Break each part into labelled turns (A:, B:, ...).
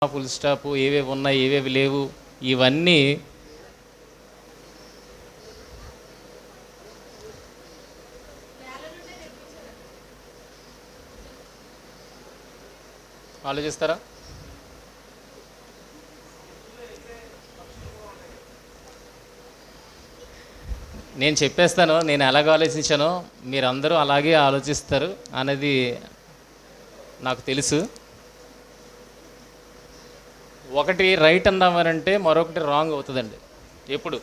A: Full stop, ఏవేవి ఉన్నాయి ఏవేవి లేవు, ఇవన్నీ ఆలోచిస్తారా? నేను చెప్పేస్తాను, నేను ఎలాగ ఆలోచించానో మీరందరూ అలాగే ఆలోచిస్తారు అనేది నాకు తెలుసు. ఒకటి రైట్ అన్నామనంటే మరొకటి రాంగ్ అవుతుందండి. ఎప్పుడు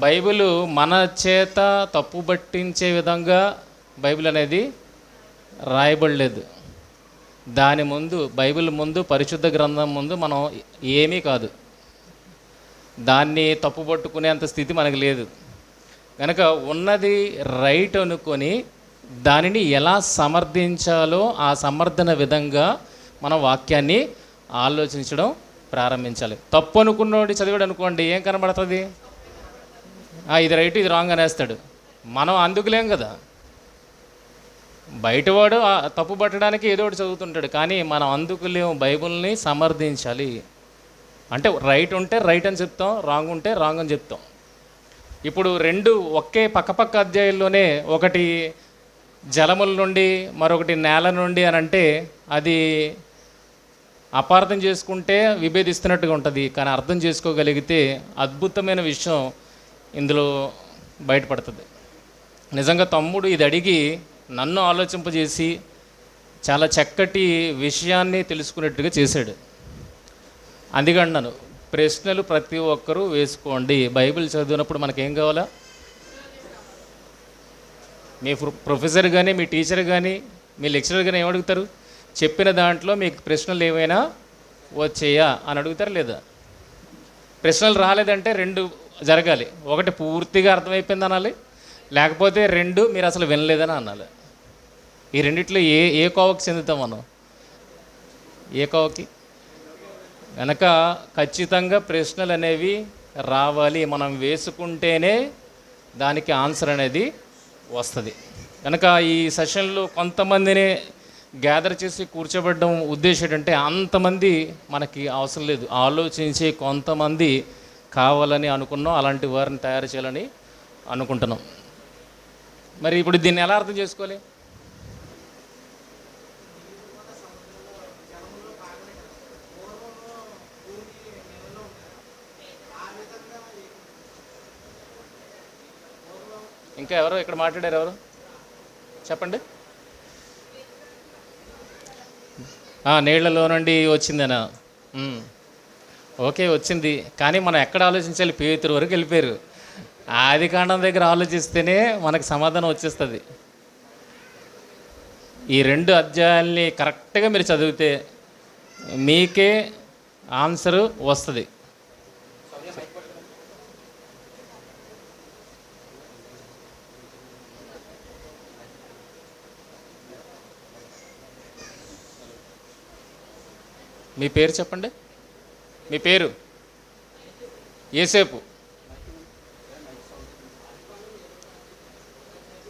A: బైబిల్ మన చేత తప్పు పట్టించే విధంగా బైబిల్ అనేది రాయబడలేదు. దాని ముందు, బైబిల్ ముందు, పరిశుద్ధ గ్రంథం ముందు మనం ఏమీ కాదు. దాన్ని తప్పు పట్టుకునేంత స్థితి మనకు లేదు. కనుక ఉన్నది రైట్ అనుకొని దానిని ఎలా సమర్థించాలో ఆ సమర్థన విధంగా మన వాక్యాన్ని ఆలోచించడం ప్రారంభించాలి. తప్పు అనుకున్నోడి చదివాడు అనుకోండి, ఏం కనబడుతుంది? ఇది రైట్ ఇది రాంగ్ అనేస్తాడు. మనం అందుకులేం కదా. బయటవాడు తప్పు పట్టడానికి ఏదో ఒకటి చదువుతుంటాడు, కానీ మనం అందుకులేము. బైబిల్ని సమర్థించాలి అంటే రైట్ ఉంటే రైట్ అని చెప్తాం, రాంగ్ ఉంటే రాంగ్ అని చెప్తాం. ఇప్పుడు రెండు ఒకే పక్కపక్క అధ్యాయుల్లోనే, ఒకటి జలముల నుండి మరొకటి నేల నుండి అని అంటే అది అపార్థం చేసుకుంటే విభేదిస్తున్నట్టుగా ఉంటుంది. కానీ అర్థం చేసుకోగలిగితే అద్భుతమైన విషయం ఇందులో బయటపడుతుంది. నిజంగా తమ్ముడు ఇది అడిగి నన్ను ఆలోచింపజేసి చాలా చక్కటి విషయాన్ని తెలుసుకునేట్టుగా చేశాడు. అందుకే అన్నాను, ప్రశ్నలు ప్రతి ఒక్కరూ వేసుకోండి. బైబిల్ చదివినప్పుడు మనకేం కావాలా? మీ ప్రొఫెసర్ కానీ, మీ టీచర్ కానీ, మీ లెక్చరర్ కానీ ఏమడుగుతారు? చెప్పిన దాంట్లో మీకు ప్రశ్నలు ఏమైనా వచ్చాయా అని అడుగుతారు లేదా? ప్రశ్నలు రాలేదంటే రెండు జరగాలి. ఒకటి పూర్తిగా అర్థమైపోయింది అనాలి, లేకపోతే రెండు మీరు అసలు వినలేదని అనాలి. ఈ రెండిట్లో ఏ కోవకి చెందుతాం మనం? ఏ కోవకి? కనుక ఖచ్చితంగా ప్రశ్నలు అనేవి రావాలి. మనం వేసుకుంటేనే దానికి ఆన్సర్ అనేది వస్తుంది. కనుక ఈ సెషన్లో కొంతమందిని గ్యాదర్ చేసి కూర్చోబెట్టడం ఉద్దేశం ఏంటంటే, అంతమంది మనకి అవసరం లేదు. ఆలోచించే కొంతమంది కావాలని అనుకున్నాం, అలాంటి వారిని తయారు చేయాలని అనుకుంటున్నాం. మరి ఇప్పుడు దీన్ని ఎలా అర్థం చేసుకోవాలి? ఇంకా ఎవరో ఇక్కడ మాట్లాడారు, ఎవరు చెప్పండి. నీళ్లలో నుండి వచ్చిందనా? ఓకే, వచ్చింది. కానీ మనం ఎక్కడ ఆలోచించాలి? పేతురు వరకు వెళ్ళిపోయారు. ఆది కాండం దగ్గర ఆలోచిస్తేనే మనకు సమాధానం వచ్చేస్తుంది. ఈ రెండు అధ్యాయాల్ని కరెక్ట్గా మీరు చదివితే మీకే ఆన్సరు వస్తుంది. మీ పేరు చెప్పండి. మీ పేరు? ఏసేపు.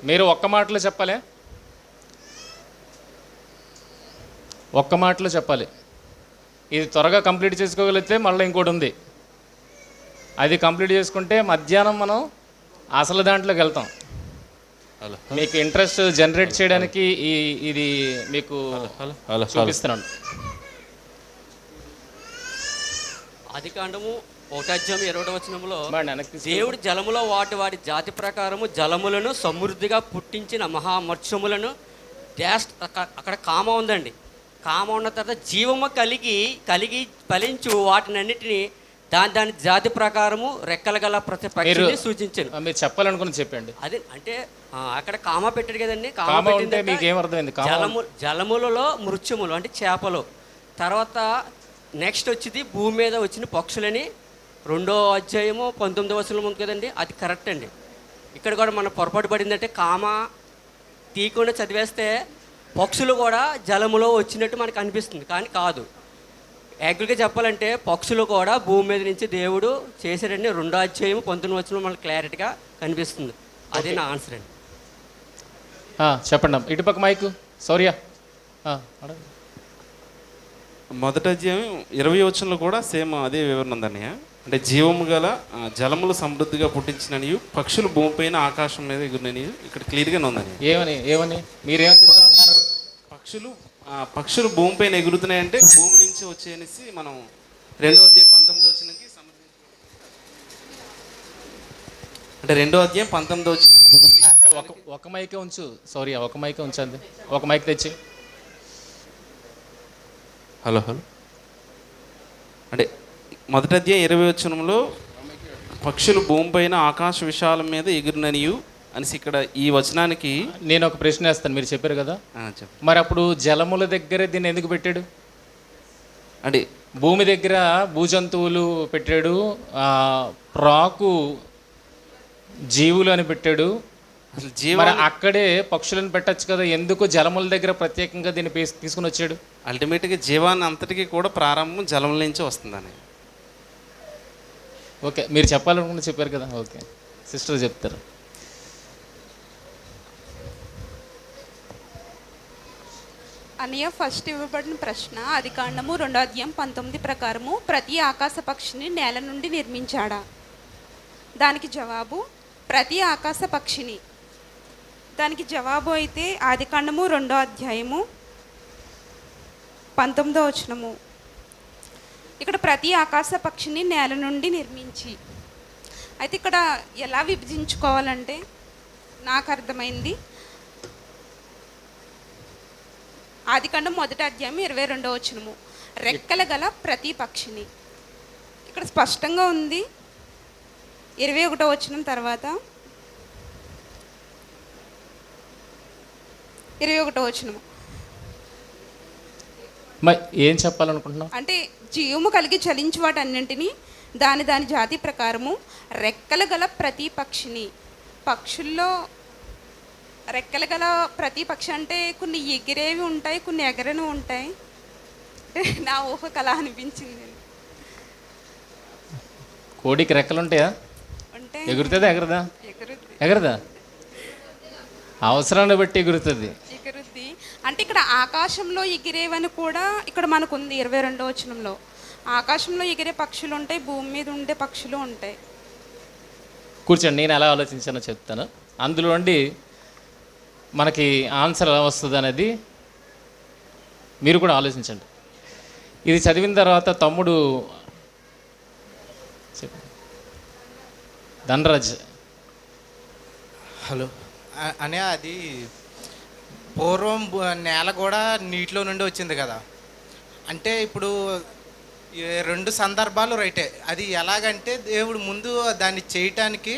A: మీరు ఒక్క మాటలో చెప్పాలి, ఒక్క మాటలో చెప్పాలి. ఇది త్వరగా కంప్లీట్ చేసుకోగలిగితే మళ్ళీ ఇంకోటి ఉంది, అది కంప్లీట్ చేసుకుంటే మధ్యాహ్నం మనం అసలు దాంట్లోకి వెళ్తాం. మీకు ఇంట్రెస్ట్ జనరేట్ చేయడానికి ఇది మీకు చూపిస్తున్నాను.
B: ఆదికాండము 1:20 దేవుడు జలములో వాటి జాతి ప్రకారము జలములను సమృద్ధిగా పుట్టించిన మహామత్స్యములను అక్కడ కామ ఉందండి. కామ ఉన్న తర్వాత జీవము కలిగి ఫలించు వాటినన్నిటిని దాని జాతి ప్రకారము రెక్కల గల ప్రతి పక్షిని సూచించాను.
A: మీరు చెప్పాలనుకుని చెప్పండి.
B: అదే అంటే అక్కడ కామ పెట్టాడు కదండి.
A: కామ పెట్టింది
B: జలములలో మృత్యములు అంటే చేపలు. తర్వాత నెక్స్ట్ వచ్చింది భూమి మీద వచ్చిన పక్షులని 2:19 ఉంది కదండి. అది కరెక్ట్ అండి. ఇక్కడ కూడా మన పొరపాటు పడిందంటే కామ తీయకుండా చదివేస్తే పక్షులు కూడా జలములో వచ్చినట్టు మనకు అనిపిస్తుంది, కానీ కాదు. యాక్చువల్గా చెప్పాలంటే పక్షులు కూడా భూమి మీద నుంచి దేవుడు చేశాడండి. 2:19 మనకు క్లారిటీగా కనిపిస్తుంది. అదే నా ఆన్సర్ అండి.
A: చెప్పండి. ఇటుపక్క మైకు సౌర్య.
C: మొదటి అధ్యాయం 20 వచనంలో కూడా సేమ్ అదే వివరణ ఉందన్నయ్య. అంటే జీవము గల జలములు సమృద్ధిగా పుట్టించిననియు పక్షులు భూమిపైన ఆకాశం మీద ఎగురిననియు ఇక్కడ క్లియర్గానే ఉందని.
A: ఏమని ఏమని మీరేం చెప్తా అనుకున్నారు?
C: పక్షులు భూమిపైన ఎగురుతున్నాయంటే భూమి నుంచి వచ్చేసి మనం 2వ అధ్యాయం 19 వచనానికి అంటే 2వ అధ్యాయం 19 వచనానికి
A: ఒక మైకే ఉంచు. సారీ, ఒక మైకే ఉంచండి. ఒక మైక్ తెచ్చి.
C: హలో అంటే మొదటి అధ్యాయం 20 వచనంలో పక్షులు భూమిపైన ఆకాశ విశాలం మీద ఎగురుననియు అనేసి ఇక్కడ ఈ వచనానికి
A: నేను ఒక ప్రశ్న వేస్తాను, మీరు చెప్పారు కదా.
C: చెప్పండి.
A: మరి అప్పుడు జలముల దగ్గర దీన్ని ఎందుకు పెట్టాడు?
C: అంటే
A: భూమి దగ్గర భూజంతువులు పెట్టాడు, ప్రాకు జీవులు అని పెట్టాడు.
C: అసలు
A: మరి అక్కడే పక్షులను పెట్టచ్చు కదా, ఎందుకు జలముల దగ్గర ప్రత్యేకంగా దీన్ని తీసుకుని వచ్చాడు?
C: అల్టిమేట్గా జీవాన్ని అంతటికీ కూడా ప్రారంభం జలముల నుంచి వస్తుందని.
A: ఓకే, మీరు చెప్పాలనుకుంటే చెప్పారు కదా. ఓకే, సిస్టర్ చెప్తారు.
D: అన్నయ్య, ఫస్ట్ ఇవ్వబడిన ప్రశ్న ఆదికాండము 2వ అధ్యాయం 19 ప్రకారము ప్రతి ఆకాశ పక్షిని నేల నుండి నిర్మించాడా? దానికి జవాబు ప్రతి ఆకాశ పక్షిని. దానికి జవాబు అయితే ఆదికాండము 2వ అధ్యాయము 19వ వచనము. ఇక్కడ ప్రతి ఆకాశ పక్షిని నేల నుండి నిర్మించి. అయితే ఇక్కడ ఎలా విభజించుకోవాలంటే నాకు అర్థమైంది, ఆదికాండం 1వ అధ్యాయం 22వ వచనము, రెక్కల గల ప్రతి పక్షిని. ఇక్కడ స్పష్టంగా ఉంది. 21వ వచనం తర్వాత 21వ వచనము
A: మరి ఏం చెప్పాలనుకుంటున్నావు?
D: అంటే జీవము కలిగి చలించు వాటన్నింటినీ దాని దాని జాతి ప్రకారము రెక్కల గల ప్రతి పక్షిని. పక్షుల్లో రెక్కలు గల ప్రతి పక్షి అంటే కొన్ని ఎగిరేవి ఉంటాయి, కొన్ని ఎగరని ఉంటాయి. నా ఊహకు అలా అనిపించింది.
A: కోడికి రెక్కలు ఉంటాయా?
D: అంటే
A: ఎగురుతుందా? ఎగరదా? అవసరాన్ని బట్టి ఎగురుతుంది.
D: అంటే ఇక్కడ ఆకాశంలో ఎగిరేవని కూడా ఇక్కడ మనకుంది 22వ వచనంలో. ఆకాశంలో ఎగిరే పక్షులు ఉంటాయి, భూమి మీద ఉండే పక్షులు ఉంటాయి.
A: కూర్చోండి, నేను ఎలా ఆలోచించానో చెప్తాను. అందులో నుండి మనకి ఆన్సర్ ఎలా వస్తుంది అనేది మీరు కూడా ఆలోచించండి. ఇది చదివిన తర్వాత తమ్ముడు ధనరాజ్.
E: హలో అనే అది పూర్వం నేల కూడా నీటిలో నుండి వచ్చింది కదా. అంటే ఇప్పుడు 2 సందర్భాలు రైటే. అది ఎలాగంటే దేవుడు ముందు దాన్ని చేయటానికి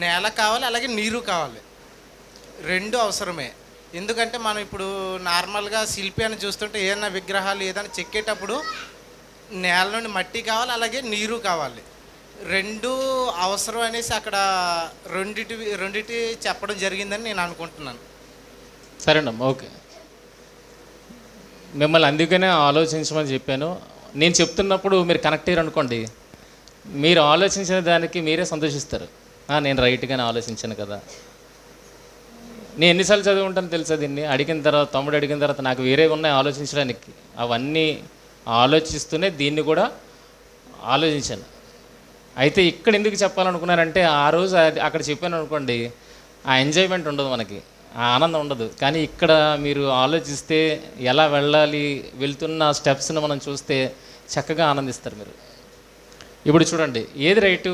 E: నేల కావాలి, అలాగే నీరు కావాలి. 2 అవసరమే. ఎందుకంటే మనం ఇప్పుడు నార్మల్గా శిల్పి అని చూస్తుంటే ఏదైనా విగ్రహాలు ఏదైనా చెక్కేటప్పుడు నేల నుండి మట్టి కావాలి, అలాగే నీరు కావాలి. 2 అవసరం అనేసి అక్కడ రెండిటి చెప్పడం జరిగిందని నేను అనుకుంటున్నాను.
A: సరేనమ్మా, ఓకే. మిమ్మల్ని అందుకనే ఆలోచించమని చెప్పాను. నేను చెప్తున్నప్పుడు మీరు కనెక్ట్ అయ్యారు అనుకోండి, మీరు ఆలోచించిన దానికి మీరే సంతోషిస్తారు. నేను రైట్గానే ఆలోచించాను కదా. నేను ఎన్నిసార్లు చదివి ఉంటాను తెలుసా దీన్ని. అడిగిన తర్వాత తమ్ముడు అడిగిన తర్వాత నాకు వేరే ఉన్నాయి ఆలోచించడానికి. అవన్నీ ఆలోచిస్తూనే దీన్ని కూడా ఆలోచించాను. అయితే ఇక్కడ ఎందుకు చెప్పాలనుకున్నానంటే ఆ రోజు అక్కడ చెప్పాను అనుకోండి, ఆ ఎంజాయ్మెంట్ ఉండదు, మనకి ఆ ఆనందం ఉండదు. కానీ ఇక్కడ మీరు ఆలోచిస్తే ఎలా వెళ్ళాలి, వెళ్తున్న స్టెప్స్ని మనం చూస్తే చక్కగా ఆనందిస్తారు మీరు. ఇప్పుడు చూడండి, ఏది రైటు?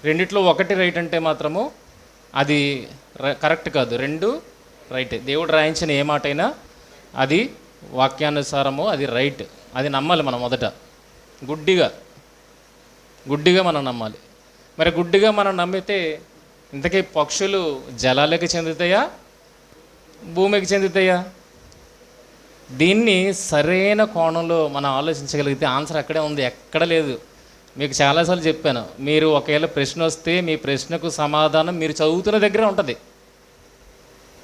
A: రెండిట్లో ఒకటి రైట్ అంటే మాత్రము అది కరెక్ట్ కాదు. 2 రైటే. దేవుడు రాయించిన ఏ మాట అయినా అది వాక్యానుసారము, అది రైట్. అది నమ్మాలి మనం మొదట. గుడ్డిగా మనం నమ్మాలి. మరి గుడ్డిగా మనం నమ్మితే ఇంతకీ పక్షులు జలాలకి చెందుతాయా, భూమికి చెందుతాయా? దీన్ని సరైన కోణంలో మనం ఆలోచించగలిగితే ఆన్సర్ అక్కడే ఉంది, ఎక్కడ లేదు. మీకు చాలాసార్లు చెప్పాను, మీరు ఒకవేళ ప్రశ్న వస్తే మీ ప్రశ్నకు సమాధానం మీరు చదువుతున్న దగ్గరే ఉంటుంది.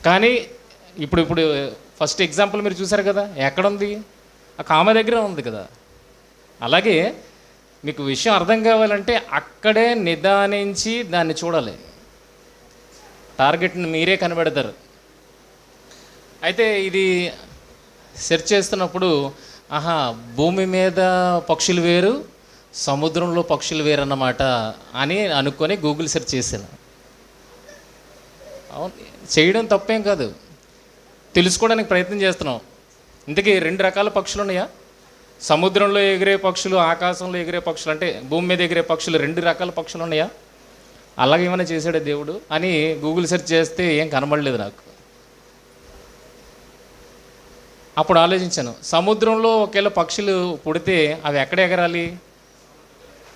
A: కానీ ఇప్పుడు ఫస్ట్ ఎగ్జాంపుల్ మీరు చూసారు కదా, ఎక్కడుంది? ఆ కామ దగ్గర ఉంది కదా. అలాగే మీకు విషయం అర్థం కావాలంటే అక్కడే నిదానించి దాన్ని చూడాలి. టార్గెట్ని మీరే కనిపెడతారు. అయితే ఇది సెర్చ్ చేస్తున్నప్పుడు ఆహా, భూమి మీద పక్షులు వేరు, సముద్రంలో పక్షులు వేరు అన్నమాట అని అనుకొని గూగుల్ సెర్చ్ చేశాను. అవును, చేయడం తప్పేం కాదు, తెలుసుకోవడానికి ప్రయత్నం చేస్తున్నాం. ఇంతకీ 2 రకాల పక్షులు ఉన్నాయా? సముద్రంలో ఎగిరే పక్షులు, ఆకాశంలో ఎగిరే పక్షులు, అంటే భూమి మీద ఎగిరే పక్షులు 2 రకాల పక్షులు ఉన్నాయా? అలాగేమైనా చేశాడే దేవుడు అని గూగుల్ సెర్చ్ చేస్తే ఏం కనబడలేదు నాకు. అప్పుడు ఆలోచించాను, సముద్రంలో ఒకవేళ పక్షులు పుడితే అవి ఎక్కడ ఎగరాలి?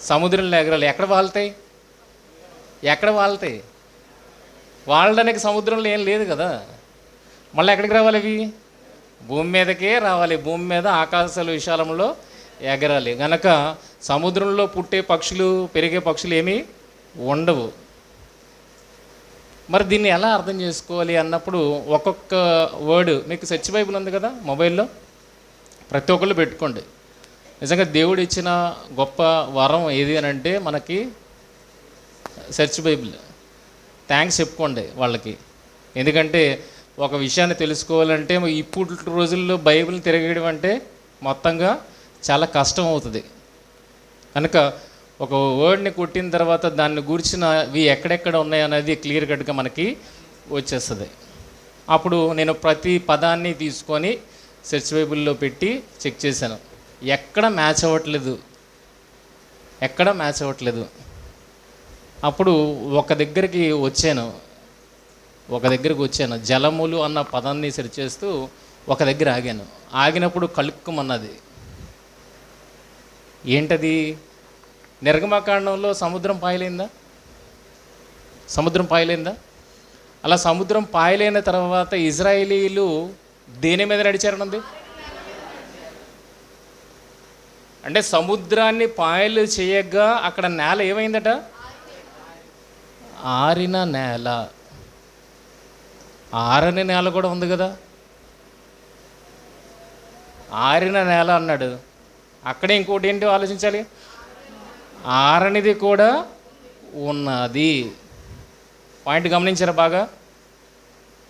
A: సముద్రంలో ఎగరాలి. ఎక్కడ వాళ్తాయి? ఎక్కడ వాళ్తాయి? వాళ్లడానికి సముద్రంలో ఏం లేదు కదా. మళ్ళీ ఎక్కడికి రావాలి అవి? భూమి మీదకే రావాలి. భూమి మీద ఆకాశాల విశాలంలో ఎగరాలి. గనక సముద్రంలో పుట్టే పక్షులు, పెరిగే పక్షులు ఏమీ ఉండవు. మరి దీన్ని ఎలా అర్థం చేసుకోవాలి అన్నప్పుడు ఒక్కొక్క వర్డ్, మీకు సెర్చ్ బైబిల్ ఉంది కదా మొబైల్లో, ప్రతి ఒక్కళ్ళు పెట్టుకోండి. నిజంగా దేవుడు ఇచ్చిన గొప్ప వరం ఏది అని అంటే మనకి సెర్చ్ బైబిల్. థ్యాంక్స్ చెప్పుకోండి వాళ్ళకి. ఎందుకంటే ఒక విషయాన్ని తెలుసుకోవాలంటే ఇప్పుడు రోజుల్లో బైబిల్ని తిరగడం అంటే మొత్తంగా చాలా కష్టం అవుతుంది. కనుక ఒక వర్డ్ని కొట్టిన తర్వాత దాన్ని గూర్చినవి ఎక్కడెక్కడ ఉన్నాయనేది క్లియర్ కట్గా మనకి వచ్చేస్తుంది. అప్పుడు నేను ప్రతి పదాన్ని తీసుకొని సెర్చ్ బైబిల్లో పెట్టి చెక్ చేశాను. ఎక్కడ మ్యాచ్ అవ్వట్లేదు, ఎక్కడ మ్యాచ్ అవ్వట్లేదు. అప్పుడు ఒక దగ్గరికి వచ్చాను, జలములు అన్న పదాన్ని సెర్చ్ చేస్తూ ఒక దగ్గర ఆగాను. ఆగినప్పుడు కలుక్కుమన్నది. ఏంటది? నిర్గమకాండంలో సముద్రం పాయలైందా? అలా సముద్రం పాయలైన తర్వాత ఇజ్రాయేలీలు దేని మీద నడిచారనుంది? అంటే సముద్రాన్ని పాయలు చేయగా అక్కడ నేల ఏమైందట? ఆరిన నేల. ఆరని నేల కూడా ఉంది కదా. ఆరిన నేల అన్నాడు. అక్కడే ఇంకోటి ఏంటి ఆలోచించాలి, ఆరనిది కూడా ఉన్నది. పాయింట్ గమనించారా? బాగా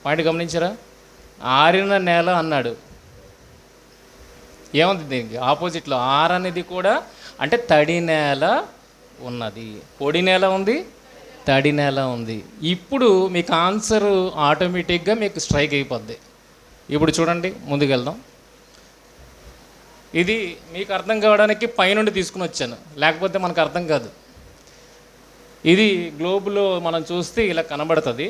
A: పాయింట్ గమనించారా? ఆరిన నేల అన్నాడు. ఏముంది దీనికి ఆపోజిట్లో? ఆరనిది కూడా అంటే తడి నేల ఉన్నది. పొడి నేల ఉంది, తడి నేల ఉంది. ఇప్పుడు మీకు ఆన్సర్ ఆటోమేటిక్గా మీకు స్ట్రైక్ అయిపోద్ది. ఇప్పుడు చూడండి, ముందుకు వెళ్దాం. ఇది మీకు అర్థం కావడానికి పైనుండి తీసుకుని వచ్చాను, లేకపోతే మనకు అర్థం కాదు. ఇది గ్లోబ్లో మనం చూస్తే ఇలా కనబడుతుంది.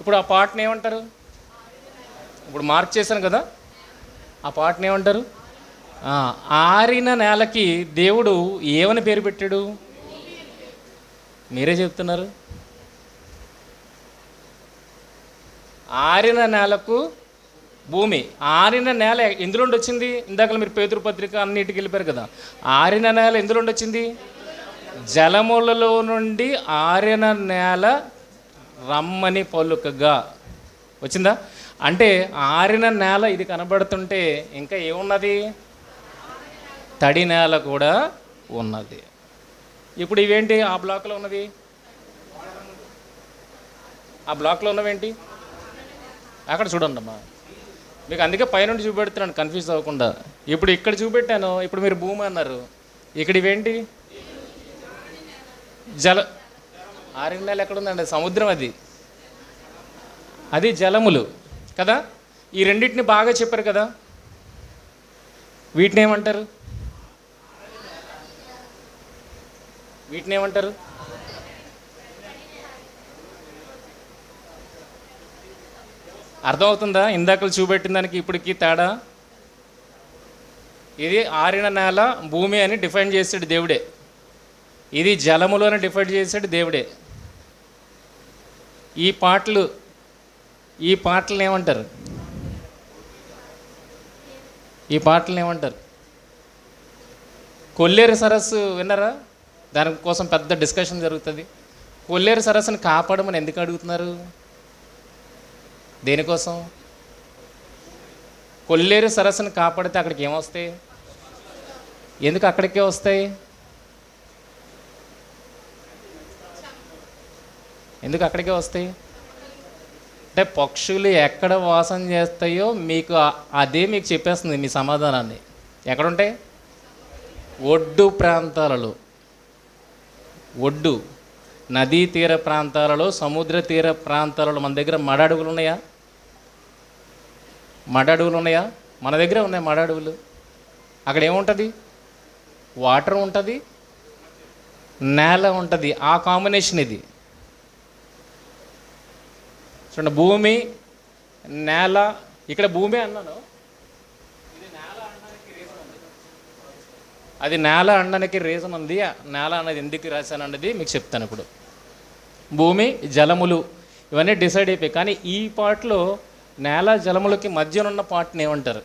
A: ఇప్పుడు ఆ పాటను ఏమంటారు? ఇప్పుడు మార్క్ చేశాను కదా, ఆ పాటను ఏమంటారు? ఆరిన నేలకి దేవుడు ఏమని పేరు పెట్టాడు? మీరే చెప్తున్నారు. ఆరిన నేలకు భూమి. ఆరిన నేల ఎందులోండి వచ్చింది? ఇందాక మీరు పేతురు పత్రిక అన్నిటికి వెళ్ళిపోయారు కదా. ఆరిన నేల ఎందులోండి వచ్చింది? జలములలో నుండి ఆరిన నేల రమ్మని పలుకగా వచ్చిందా? అంటే ఆరిన నేల ఇది కనబడుతుంటే ఇంకా ఏమున్నది? తడి నేల కూడా ఉన్నది. ఇప్పుడు ఇవేంటి? ఆ బ్లాక్లో ఉన్నవి, ఆ బ్లాక్లో ఉన్నవేంటి? అక్కడ చూడండి అమ్మా, మీకు అందుకే పైనుండి చూపెడుతున్నాను కన్ఫ్యూజ్ అవ్వకుండా. ఇప్పుడు ఇక్కడ చూపెట్టాను, ఇప్పుడు మీరు భూమి అన్నారు. ఇక్కడ ఇవేంటి? ఆరిన నేల ఎక్కడ ఉందండి? సముద్రం. అది జలములు కదా. ఈ రెండింటిని బాగా చెప్పారు కదా. వీటిని ఏమంటారు? అర్థమవుతుందా? ఇందాక చూపెట్టిన దానికి ఇప్పటికి తేడా. ఇది ఆరిన నేల, భూమి అని డిఫైన్ చేసాడు దేవుడే. ఇది జలములు అని డిఫైన్ చేసాడు దేవుడే. ఈ పాటలను ఏమంటారు? కొల్లేరు సరస్సు విన్నారా? దానికోసం పెద్ద డిస్కషన్ జరుగుతుంది. కొల్లేరు సరస్సుని కాపాడమని ఎందుకు అడుగుతున్నారు? దేనికోసం? కొల్లేరు సరస్సుని కాపాడితే అక్కడికి ఏమొస్తాయి? ఎందుకు అక్కడికే వస్తాయి? ఎందుకు అక్కడికే వస్తాయి? అంటే పక్షులు ఎక్కడ వాసం చేస్తాయో మీకు అదే మీకు చెప్పేస్తుంది మీ సమాధానాన్ని. ఎక్కడుంటాయి? ఒడ్డు ప్రాంతాలలో, ఒడ్డు నదీ తీర ప్రాంతాలలో, సముద్ర తీర ప్రాంతాలలో. మన దగ్గర మడ అడవులు ఉన్నాయా? మడ అడవులు ఉన్నాయా? మన దగ్గర ఉన్నాయి మడ అడవులు. అక్కడ ఏముంటుంది? వాటర్ ఉంటుంది, నేల ఉంటుంది. ఆ కాంబినేషన్ ఇది. చూడండి, భూమి నేల. ఇక్కడ భూమి అన్నాను, అది నేల అనడానికి రీజన్ ఉంది. నేల అనేది ఎందుకు రాశాను అన్నది మీకు చెప్తాను ఇప్పుడు. భూమి, జలములు ఇవన్నీ డిసైడ్ అయిపోయాయి. కానీ ఈ పార్ట్లో నేల జలములకి మధ్యన ఉన్న పార్ట్ని ఏమంటారు?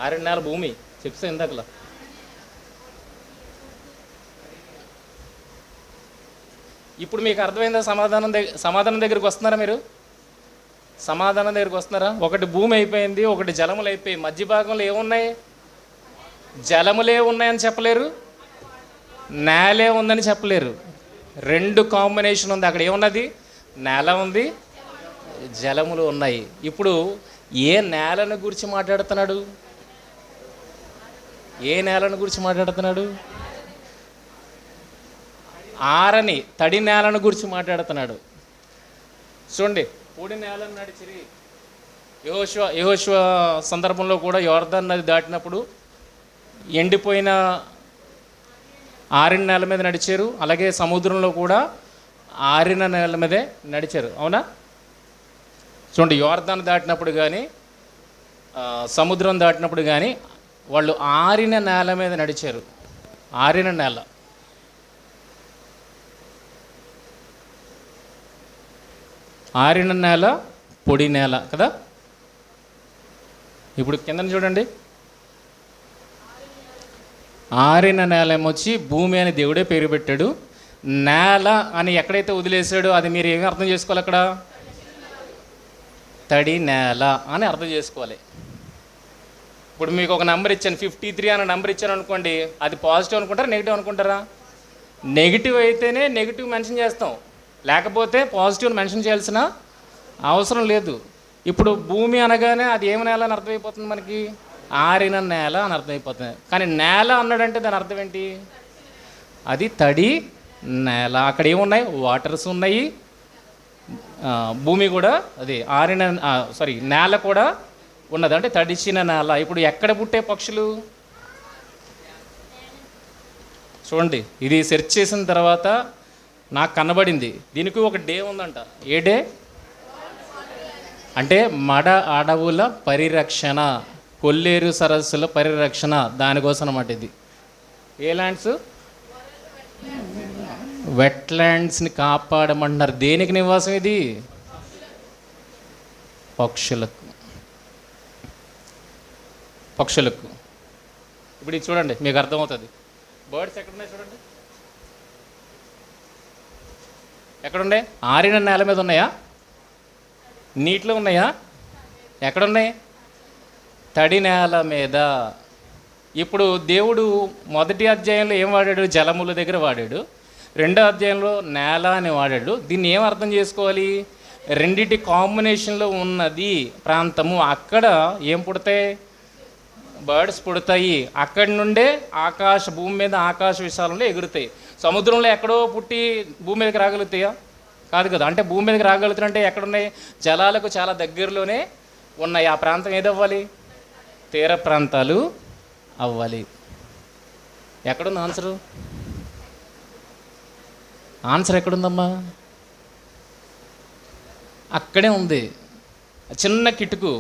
A: ఆరిన నేల భూమి చెప్తే ఇందాకలా. ఇప్పుడు మీకు అర్థమైందా? సమాధానం దగ్గరికి వస్తున్నారా మీరు? సమాధానం దగ్గరికి వస్తున్నారా? ఒకటి భూమి అయిపోయింది, ఒకటి జలములు అయిపోయి, మధ్య భాగంలో ఏమున్నాయి? జలములే ఉన్నాయని చెప్పలేరు, నేలే ఉందని చెప్పలేరు. రెండు కాంబినేషన్ ఉంది. అక్కడ ఏమున్నది? నేల ఉంది, జలములు ఉన్నాయి. ఇప్పుడు ఏ నేలను గురించి మాట్లాడుతున్నాడు? ఏ నేలను గురించి మాట్లాడుతున్నాడు? ఆరని తడి నేలను గురించి మాట్లాడుతున్నాడు. చూడండి, పొడి నేలను నడిచిరి. యెహోషువ సందర్భంలో కూడా యోర్దాను నది దాటినప్పుడు ఎండిపోయిన ఆరిన నేల మీద నడిచారు. అలాగే సముద్రంలో కూడా ఆరిన నేల మీదే నడిచారు. అవునా? చూడండి, యోర్దాను దాటినప్పుడు కానీ సముద్రం దాటినప్పుడు కానీ వాళ్ళు ఆరిన నేల మీద నడిచారు. ఆరిన నేల. ఆరిన నేల, పొడి నేల కదా. ఇప్పుడు కింద చూడండి, ఆరిన నేల ఏమొచ్చి భూమి అని దేవుడే పేరు పెట్టాడు. నేల అని ఎక్కడైతే వదిలేసాడో అది మీరు ఏమి అర్థం చేసుకోవాలి? అక్కడ తడి నేల అని అర్థం చేసుకోవాలి. ఇప్పుడు మీకు ఒక నెంబర్ ఇచ్చాను, 53 అనే నెంబర్ ఇచ్చాను అనుకోండి, అది పాజిటివ్ అనుకుంటారా, నెగిటివ్ అనుకుంటారా? నెగిటివ్ అయితేనే నెగిటివ్ మెన్షన్ చేస్తాం, లేకపోతే పాజిటివ్ మెన్షన్ చేయాల్సిన అవసరం లేదు. ఇప్పుడు భూమి అనగానే అది ఏమి నేల అని అర్థమైపోతుంది మనకి? ఆరిన నేల అని అర్థమైపోతుంది. కానీ నేల అన్నాడంటే దాని అర్థం ఏంటి? అది తడి నేల. అక్కడ ఏమున్నాయి? వాటర్స్ ఉన్నాయి, భూమి కూడా అది ఆరిన నేల కూడా ఉన్నది, అంటే తడిచిన నేల. ఇప్పుడు ఎక్కడ పుట్టే పక్షులు? చూడండి, ఇది సెర్చ్ చేసిన తర్వాత నాకు కనబడింది. దీనికి ఒక డే ఉందంట. ఏ డే అంటే మడ అడవుల పరిరక్షణ, కొల్లేరు సరస్సుల పరిరక్షణ, దానికోసం అన్నమాట ఇది. ఏ ల్యాండ్స్? వెట్లాండ్స్ని కాపాడమంటున్నారు. దేనికి నివాసం ఇది? పక్షులకు. పక్షులకు. ఇప్పుడు ఇది చూడండి, మీకు అర్థమవుతుంది. బర్డ్స్ ఎక్కడున్నాయి చూడండి, ఎక్కడుండే? ఆరిన నేల మీద ఉన్నాయా? నీటిలో ఉన్నాయా? ఎక్కడున్నాయి? తడి నేల మీద. ఇప్పుడు దేవుడు మొదటి అధ్యాయంలో ఏం వాడాడు? జలముల దగ్గర వాడాడు. రెండో అధ్యాయంలో నేల అని వాడాడు. దీన్ని ఏం అర్థం చేసుకోవాలి? రెండిటి కాంబినేషన్లో ఉన్నది ప్రాంతము. అక్కడ ఏం పుడతాయి? బర్డ్స్ పుడతాయి. అక్కడి నుండే భూమి మీద ఆకాశ విశాలంలో ఎగురుతాయి. సముద్రంలో ఎక్కడో పుట్టి భూమి మీదకి రాగలుగుతాయా? కాదు కదా. అంటే భూమి మీదకి రాగలుగుతాయంటే ఎక్కడున్నాయి? జలాలకు చాలా దగ్గరలోనే ఉన్నాయి. ఆ ప్రాంతం ఏదవ్వాలి? తీర ప్రాంతాలు అవ్వాలి. ఎక్కడుంది ఆన్సరు? ఆన్సర్ ఎక్కడుందమ్మా? అక్కడే ఉంది, చిన్న కిటుకు.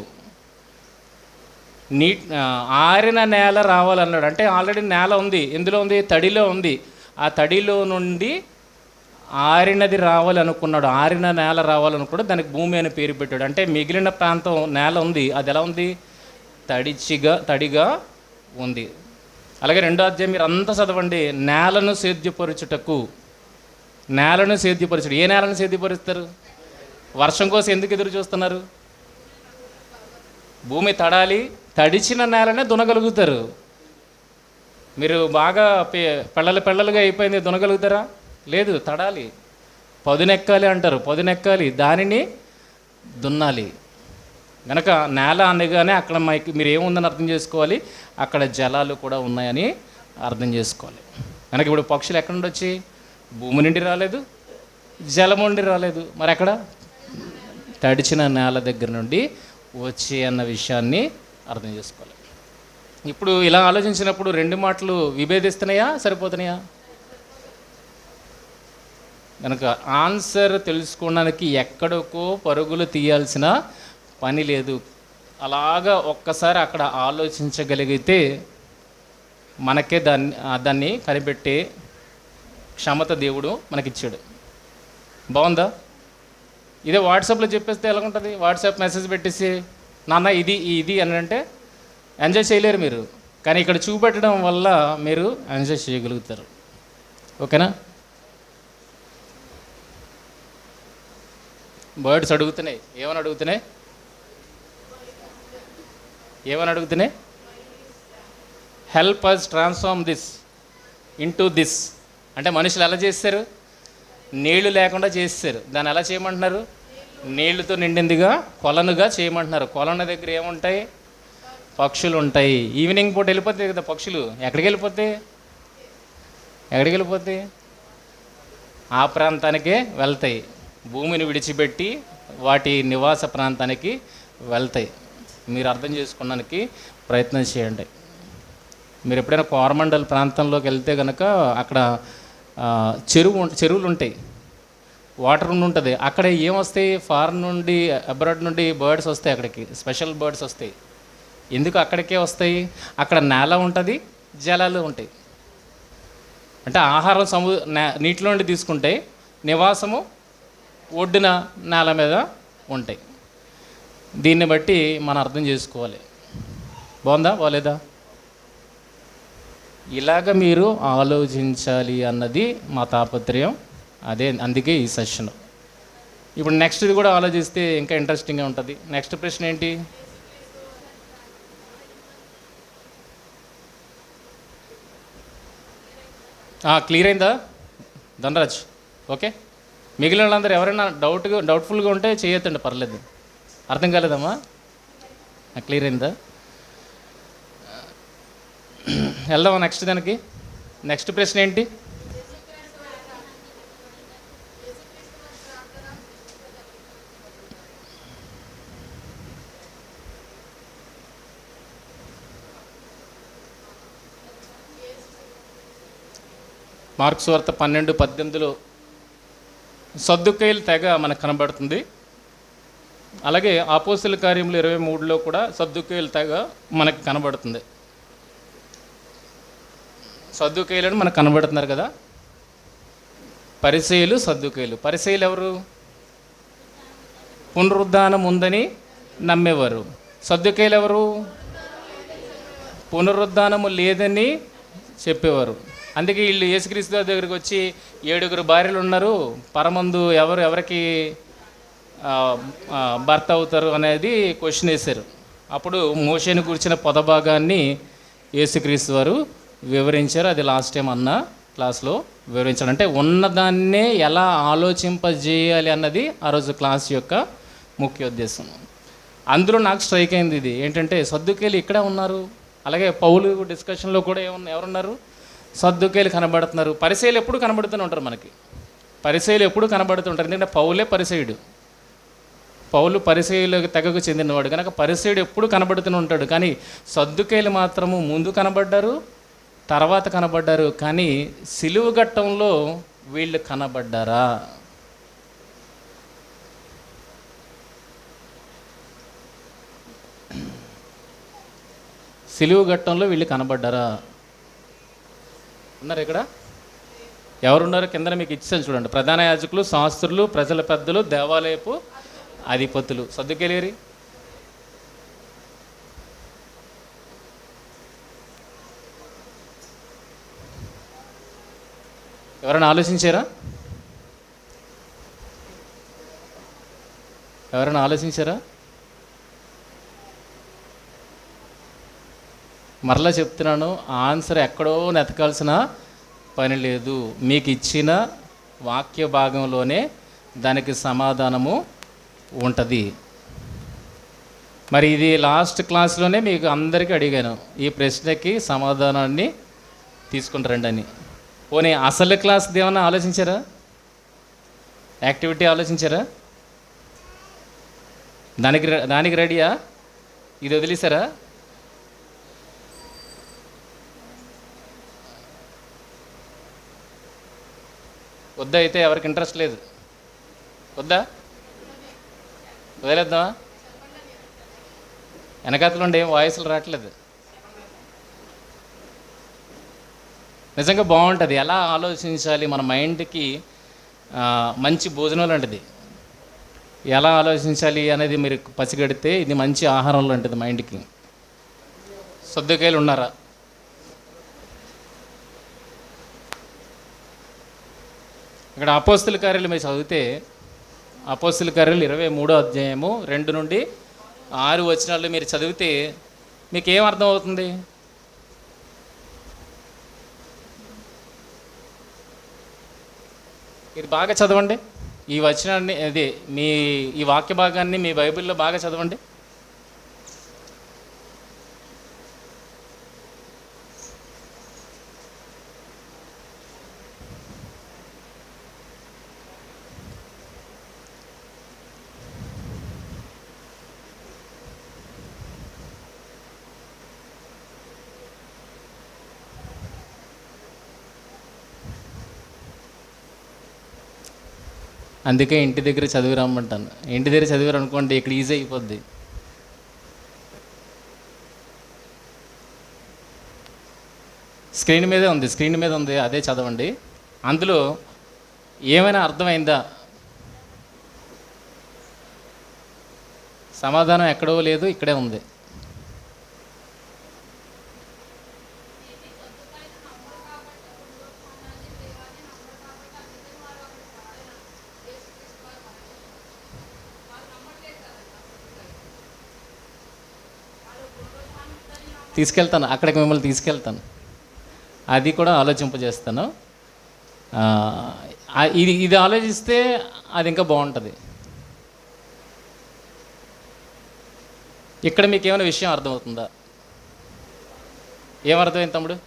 A: ఆరిన నేల రావాలన్నాడు. అంటే ఆల్రెడీ నేల ఉంది. ఎందులో ఉంది? తడిలో ఉంది. ఆ తడిలో నుండి ఆరినది రావాలనుకున్నాడు. ఆరిన నేల రావాలనుకున్నాడు. దానికి భూమి అని పేరు పెట్టాడు. అంటే మిగిలిన ప్రాంతం నేల ఉంది, అది ఎలా ఉంది? తడిగా ఉంది. అలాగే రెండో అధ్యాయం మీరు అంతా చదవండి. నేలను సేద్యపరచుటకు. నేలను సేద్యపరచుడు. ఏ నేలను సేద్యపరుస్తారు? వర్షం కోసం ఎందుకు ఎదురు చూస్తున్నారు? భూమి తడాలి, తడిచిన నేలనే దునగలుగుతారు. మీరు బాగా పెళ్ళలుగా అయిపోయింది, దునగలుగుతారా? లేదు, తడాలి. పదునెక్కాలి అంటారు, పదునెక్కాలి, దానిని దున్నాలి. కనుక నేల అనగానే అక్కడ మీరు ఏముందని అర్థం చేసుకోవాలి, అక్కడ జలాలు కూడా ఉన్నాయని అర్థం చేసుకోవాలి. కనుక ఇప్పుడు పక్షులు ఎక్కడి నుండి వచ్చి, భూమి నుండి రాలేదు, జలం నుండి రాలేదు, మరి ఎక్కడ, తడిచిన నేల దగ్గర నుండి వచ్చి అన్న విషయాన్ని అర్థం చేసుకోవాలి. ఇప్పుడు ఇలా ఆలోచించినప్పుడు రెండు మాటలు విభేదిస్తున్నాయా, సరిపోతున్నాయా? కనుక ఆన్సర్ తెలుసుకోవడానికి ఎక్కడికో పరుగులు తీయాల్సిన పని లేదు. అలాగా ఒక్కసారి అక్కడ ఆలోచించగలిగితే మనకే దాన్ని కనిపెట్టే క్షమత దేవుడు మనకిచ్చాడు. బాగుందా? ఇదే వాట్సాప్లో చెప్పేస్తే ఎలా ఉంటుంది? వాట్సాప్ మెసేజ్ పెట్టేసి నాన్న ఇది ఇది అని అంటే ఎంజాయ్ చేయలేరు మీరు, కానీ ఇక్కడ చూపెట్టడం వల్ల మీరు ఎంజాయ్ చేయగలుగుతారు. ఓకేనా? బర్డ్స్ అడుగుతున్నాయి, ఏమని అడుగుతున్నాయి? Help us transform this into this. అంటే మనుషులు ఎలా చేస్తారు? నీళ్లు లేకుండా చేస్తారు. దాన్ని ఎలా చేయమంటున్నారు? నీళ్లతో నిండిందిగా కొలనుగా చేయమంటున్నారు. కొలను దగ్గర ఏముంటాయి? పక్షులు ఉంటాయి. ఈవినింగ్ పూట వెళ్ళిపోతాయి కదా పక్షులు. ఎక్కడికి వెళ్ళిపోతాయి? ఆ ప్రాంతానికే వెళ్తాయి. భూమిని విడిచిపెట్టి వాటి నివాస ప్రాంతానికి వెళ్తాయి. మీరు అర్థం చేసుకోవడానికి ప్రయత్నం చేయండి. మీరు ఎప్పుడైనా కోరమండల్ ప్రాంతంలోకి వెళ్తే కనుక అక్కడ చెరువులు ఉంటాయి, వాటర్ ఉంటుంది. అక్కడ ఏమొస్తాయి? ఫారెన్ నుండి, అబ్రాడ్ నుండి బర్డ్స్ వస్తాయి. అక్కడికి స్పెషల్ బర్డ్స్ వస్తాయి. ఎందుకు అక్కడికే వస్తాయి? అక్కడ నేల ఉంటుంది, జలాలు ఉంటాయి. అంటే ఆహారం నీటిలో నుండి తీసుకుంటాయి, నివాసము ఒడ్డున నేల మీద ఉంటాయి. దీన్ని బట్టి మనం అర్థం చేసుకోవాలి. బాగుందా, బాగలేదా? ఇలాగ మీరు ఆలోచించాలి అన్నది మా తాపత్రయం. అందుకే ఈ సెషన్. ఇప్పుడు నెక్స్ట్ది కూడా ఆలోచిస్తే ఇంకా ఇంట్రెస్టింగ్గా ఉంటుంది. నెక్స్ట్ ప్రశ్న ఏంటి? క్లియర్ అయిందా ధనరాజ్? ఓకే. మిగిలిన వాళ్ళందరూ ఎవరైనా డౌట్ఫుల్గా ఉంటే చేయొద్దండి, పర్లేదు. అర్థం కాలేదమ్మా? క్లియర్ అయిందా? వెళ్దామా నెక్స్ట్ దానికి? నెక్స్ట్ ప్రశ్న ఏంటి? మార్క్స్ వార్త 12:18 సద్దుకయ్యుల తెగ మనకు కనబడుతుంది. అలాగే అపోస్తలుల కార్యములు 23 కూడా సద్దుకయ్యుల తెగ మనకు కనబడుతుంది. సద్దుకయ్యులను మనకు కనబడుతున్నారు కదా. పరిసయ్యులు, సద్దుకయ్యులు. పరిసయ్యులు ఎవరు? పునరుద్ధానం ఉందని నమ్మేవారు. సద్దుకయ్యులు ఎవరు? పునరుద్ధానము లేదని చెప్పేవారు. అందుకే వీళ్ళు యేసుక్రీస్తు దగ్గరికి వచ్చి 7 భార్యలు ఉన్నారు, పరమందు ఎవరికి భర్త అవుతారు అనేది క్వశ్చన్ వేశారు. అప్పుడు మోషేను కూర్చిన పొదభాగాన్ని యేసుక్రీస్తు వారు వివరించారు. అది లాస్ట్ టైం అన్న క్లాస్లో వివరించారు. అంటే ఉన్నదాన్నే ఎలా ఆలోచింపజేయాలి అన్నది ఆ రోజు క్లాస్ యొక్క ముఖ్య ఉద్దేశం. అందులో నాకు స్ట్రైక్ అయింది ఇది ఏంటంటే, సద్దుకయ్యులు ఇక్కడ ఉన్నారు, అలాగే పౌలు డిస్కషన్లో కూడా ఎవరున్నారు? సద్దుకయ్యులు కనబడుతున్నారు. పరిసయ్యులు ఎప్పుడు కనబడుతూనే ఉంటారు మనకి. పరిసయ్యులు ఎప్పుడు కనబడుతుంటారు, ఎందుకంటే పౌలే పరిసయ్యుడు. పౌలు పరిసయ్యుల తెగకు చెందినవాడు కనుక పరిసయ్యుడు ఎప్పుడు కనబడుతూనే ఉంటాడు. కానీ సద్దుకయ్యులు మాత్రము ముందు కనబడ్డారు, తర్వాత కనబడ్డారు. కానీ సిలువ ఘట్టంలో వీళ్ళు కనబడ్డారా? సిలువ ఘట్టంలో వీళ్ళు కనబడ్డారా? ఉన్నారు ఇక్కడ? ఎవరున్నారు? కింద మీకు ఇచ్చాను చూడండి. ప్రధాన యాజకులు, శాస్త్రులు, ప్రజల పెద్దలు, దేవాలయపు అధిపతులు. సద్దుకయ్యులేరి? ఎవరైనా ఆలోచించారా? మరలా చెప్తున్నాను, ఆన్సర్ ఎక్కడో నెతకాల్సిన పని లేదు. మీకు ఇచ్చిన వాక్య భాగంలోనే దానికి సమాధానము ఉంటుంది. మరి ఇది లాస్ట్ క్లాస్లోనే మీకు అందరికీ అడిగాను, ఈ ప్రశ్నకి సమాధానాన్ని తీసుకుని రండి అని. పోనీ అసలు క్లాస్ ఏమన్నా ఆలోచించారా? యాక్టివిటీ ఆలోచించారా? దానికి రెడీయా? ఇది వదిలేసారా? వద్దా? అయితే ఎవరికి ఇంట్రెస్ట్ లేదు, వద్దా? వదిలేద్దామా? వెనకాతలు ఉండే ఏం వాయిస్లు రావట్లేదు. నిజంగా బాగుంటుంది. ఎలా ఆలోచించాలి, మన మైండ్కి మంచి భోజనం లాంటిది. ఎలా ఆలోచించాలి అనేది మీరు పసిగడితే ఇది మంచి ఆహారం లాంటిది మైండ్కి. సర్దుకాయలు ఉన్నారా? ఇక్కడ అపోస్తుల కార్యాలు మీరు చదివితే, అపోస్తుల కార్యాలు 23వ అధ్యాయము 2 నుండి 6 వచనాలు మీరు చదివితే మీకు ఏం అర్థం అవుతుంది? ఇది బాగా చదవండి. ఈ వచనాన్ని, అదే మీ ఈ వాక్య భాగాన్ని మీ బైబిల్లో బాగా చదవండి. అందుకే ఇంటి దగ్గర చదివి రమ్మంటాను. ఇంటి దగ్గర చదివారు అనుకోండి, ఇక్కడ ఈజీ అయిపోద్ది. స్క్రీన్ మీద ఉంది, అదే చదవండి. అందులో ఏమైనా అర్థమైందా? సమాధానం ఎక్కడో లేదు, ఇక్కడే ఉంది. తీసుకెళ్తాను, అక్కడికి మిమ్మల్ని తీసుకెళ్తాను. అది కూడా ఆలోచింపజేస్తాను. ఇది ఆలోచిస్తే అది ఇంకా బాగుంటుంది. ఇక్కడ మీకు ఏమైనా విషయం అర్థమవుతుందా? ఏమర్థమైంది తమ్ముడు?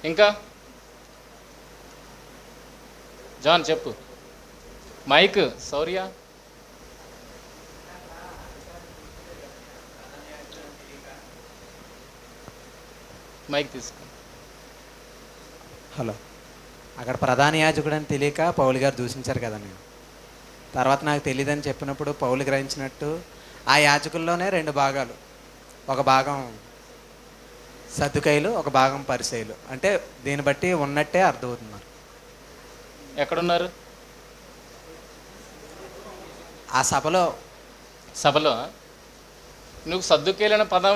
A: ఇంకా జాన్ చెప్పు. మైక్ శౌర్య. మైక్ తీసుకో.
F: హలో. అక్కడ ప్రధాన యాజకుడు అని తెలియక పౌలు గారు దూషించారు కదా. నేను తర్వాత నాకు తెలియదని చెప్పినప్పుడు పౌలు గ్రహించినట్టు ఆ యాజకుల్లోనే 2 భాగాలు. ఒక భాగం సద్దుకైలు, ఒక భాగం పరిసయ్యులు. అంటే దీన్ని బట్టి ఉన్నట్టే అర్థమవుతున్నారు.
A: ఎక్కడున్నారు?
F: ఆ సభలో.
A: నువ్వు సద్దుకేలైన పదం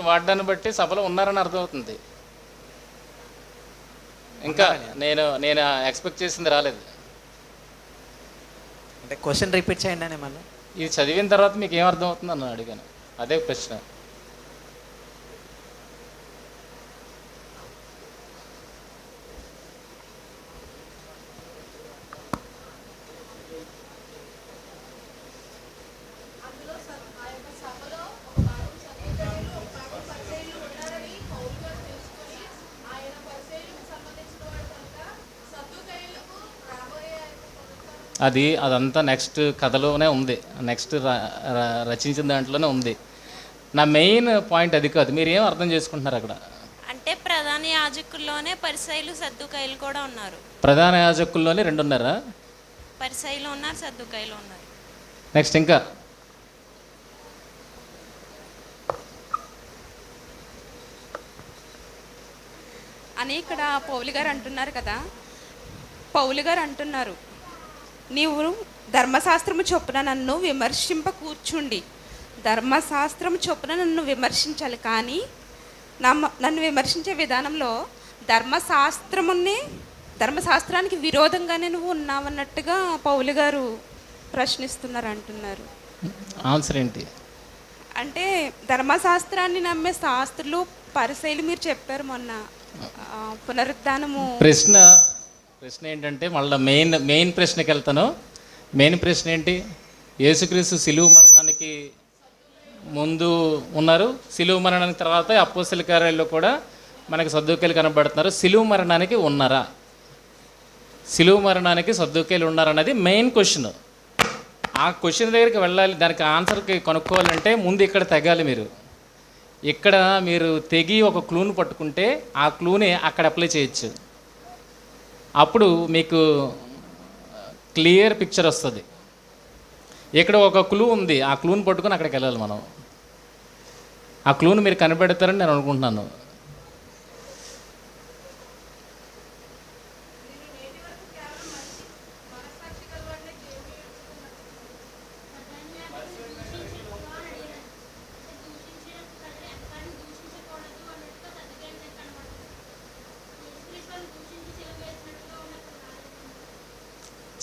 A: వాడడాన్ని బట్టి సభలో ఉన్నారని అర్థమవుతుంది. ఇంకా నేను ఎక్స్పెక్ట్ చేసింది రాలేదు.
F: అంటే క్వశ్చన్ రిపీట్ చేయండి అని మళ్ళీ.
A: ఇది చదివిన తర్వాత మీకు ఏం అర్థమవుతుంది అన్న అడిగాను, అదే ప్రశ్న. అదంతా నెక్స్ట్ కథలోనే ఉంది, నెక్స్ట్ రచించిన దాంట్లోనే ఉంది. నా మెయిన్ పాయింట్ అది కాదు. మీరు ఏం అర్థం చేసుకుంటున్నారు అక్కడ?
G: అంటే ప్రధాన యాజకుల్లోనే పరిసయ్యులు సద్దుకాయలు కూడా ఉన్నారు.
A: ప్రధాన యాజకుల్లోనే 2 ఉన్నారా?
G: పరిసయ్యులు ఉన్నారు, సద్దుకాయలు ఉన్నారు.
A: నెక్స్ట్ ఇంకా
D: అని ఇక్కడ పౌలు గారు అంటున్నారు కదా. పౌలు గారు అంటున్నారు, నీవు ధర్మశాస్త్రము చొప్పున నన్ను విమర్శింప కూర్చుండి. ధర్మశాస్త్రం చొప్పున నన్ను విమర్శించాలి, కానీ నన్ను విమర్శించే విధానంలో ధర్మశాస్త్రానికి విరోధంగానే నువ్వు ఉన్నావన్నట్టుగా పౌలు గారు ప్రశ్నిస్తున్నారు అంటున్నారు.
A: ఆన్సర్ ఏంటి?
D: అంటే ధర్మశాస్త్రాన్ని నమ్మే శాస్త్రులు పరిశైలు మీరు చెప్పారు మొన్న పునరుద్ధానము.
A: ప్రశ్న ఏంటంటే మళ్ళీ మెయిన్ ప్రశ్నకి వెళ్తాను. మెయిన్ ప్రశ్న ఏంటి? యేసుక్రీస్తు సిలువ మరణానికి ముందు ఉన్నారు, సిలువ మరణానికి తర్వాత అపోస్తల కార్యాల్లో కూడా మనకి సద్దూకేలు కనబడుతున్నారు. సిలువ మరణానికి ఉన్నారా? సిలువ మరణానికి సద్దూకేలు ఉన్నారన్నది మెయిన్ క్వశ్చన్. ఆ క్వశ్చన్ దగ్గరికి వెళ్ళాలి, దానికి ఆన్సర్కి కనుక్కోవాలంటే ముందు ఇక్కడ తెగాలి. ఇక్కడ మీరు తెగి ఒక క్లూని పట్టుకుంటే ఆ క్లూని అక్కడ అప్లై చేయొచ్చు. అప్పుడు మీకు క్లియర్ పిక్చర్ వస్తుంది. ఇక్కడ ఒక క్లూ ఉంది, ఆ క్లూని పట్టుకొని అక్కడికి వెళ్ళాలి మనం. ఆ క్లూని మీరు కనిపెడతారని నేను అనుకుంటున్నాను.